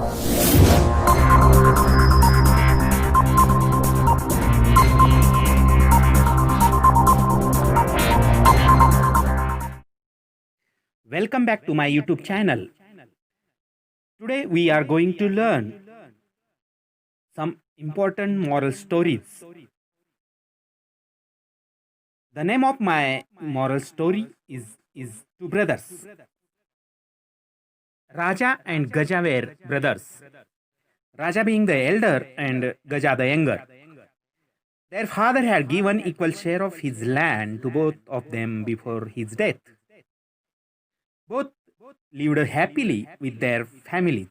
Welcome back to my YouTube channel. Today we are going to learn some important moral stories. The name of my moral story is Two Brothers. Raja and Gaja were brothers. Raja being the elder and Gaja the younger. Their father had given equal share of his land to both of them before his death. Both lived happily with their families.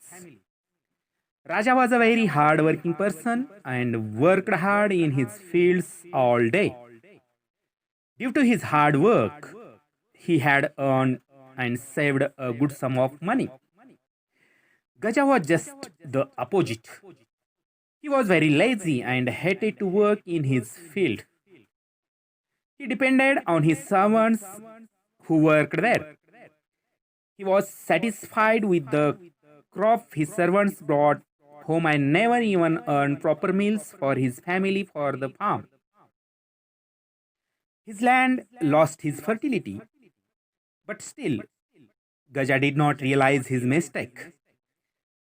Raja was a very hard-working person and worked hard in his fields all day. Due to his hard work, he had earned and saved a good sum of money. Gaja was just the opposite. He was very lazy and hated to work in his field. He depended on his servants who worked there. He was satisfied with the crop his servants brought home and never even earned proper meals for his family for the farm. His land lost his fertility, but still, Gaja did not realize his mistake.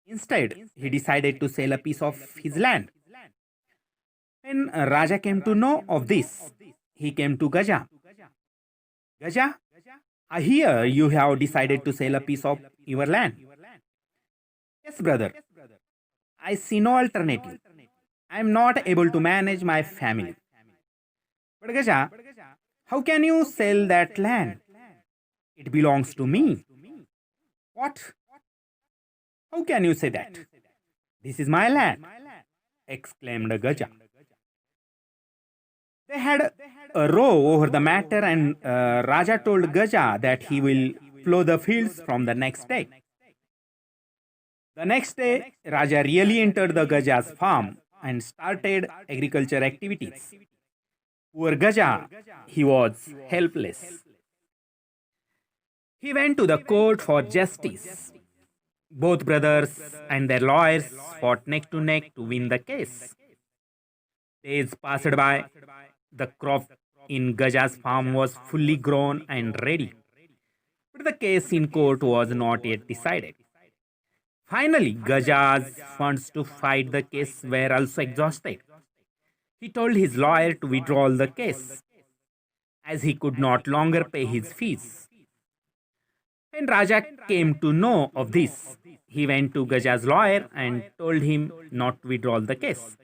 Instead, he decided to sell a piece of his land. When Raja came to know of this, he came to Gaja. Gaja, I hear you have decided to sell a piece of your land. Yes, brother. I see no alternative. I am not able to manage my family. But Gaja, how can you sell that land? It belongs to me. What? How can you say that? This is my land, exclaimed Gaja. They had a row over the matter, and Raja told Gaja that he will plough the fields from the next day. The next day, Raja really entered the Gaja's farm and started agriculture activities. Poor Gaja, he was helpless. He went to the court for justice. Both brothers and their lawyers fought neck to neck to win the case. Days passed by. The crop in Gaja's farm was fully grown and ready. But the case in court was not yet decided. Finally, Gaja's funds to fight the case were also exhausted. He told his lawyer to withdraw the case, as he could not longer pay his fees. When Raja came to know of this, he went to Gaja's lawyer and told him not to withdraw the case.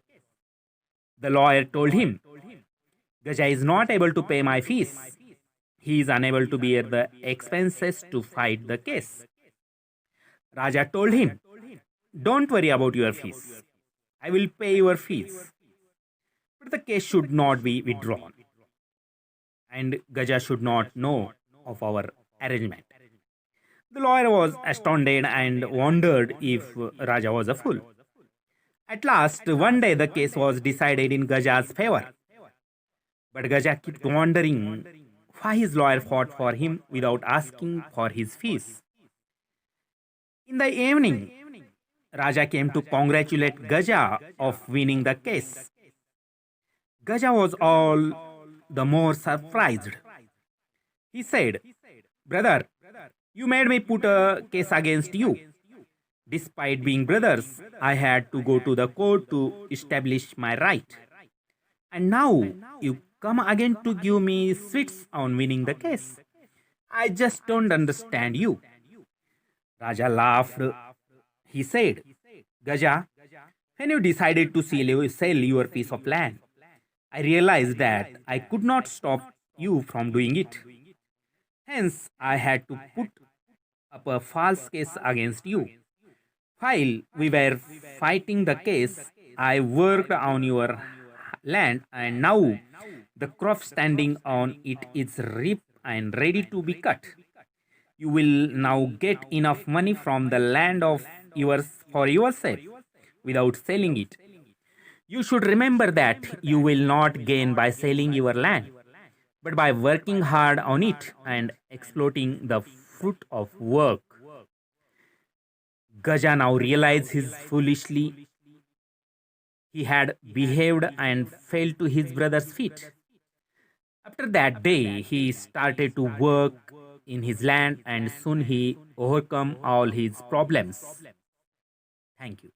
The lawyer told him, Gaja is not able to pay my fees. He is unable to bear the expenses to fight the case. Raja told him, don't worry about your fees. I will pay your fees. But the case should not be withdrawn. And Gaja should not know of our arrangement. The lawyer was astounded and wondered if Raja was a fool. At last, one day the case was decided in Gaja's favor. But Gaja kept wondering why his lawyer fought for him without asking for his fees. In the evening, Raja came to congratulate Gaja of winning the case. Gaja was all the more surprised. He said, Brother, you made me put a case against you. Despite being brothers, I had to go to the court to establish my right. And now you come again to give me sweets on winning the case. I just don't understand you. Raja laughed. He said, Gaja, when you decided to sell your piece of land, I realized that I could not stop you from doing it. Hence, I had to put up a false case against you. While we were fighting the case, I worked on your land, and now the crop standing on it is ripe and ready to be cut. You will now get enough money from the land of yours for yourself without selling it. You should remember that you will not gain by selling your land, but by working hard on it and exploiting the fruit of work. Gaja now realized his foolishly he had behaved and fell to his brother's feet. After that day, he started to work in his land and soon he overcome all his problems. Thank you.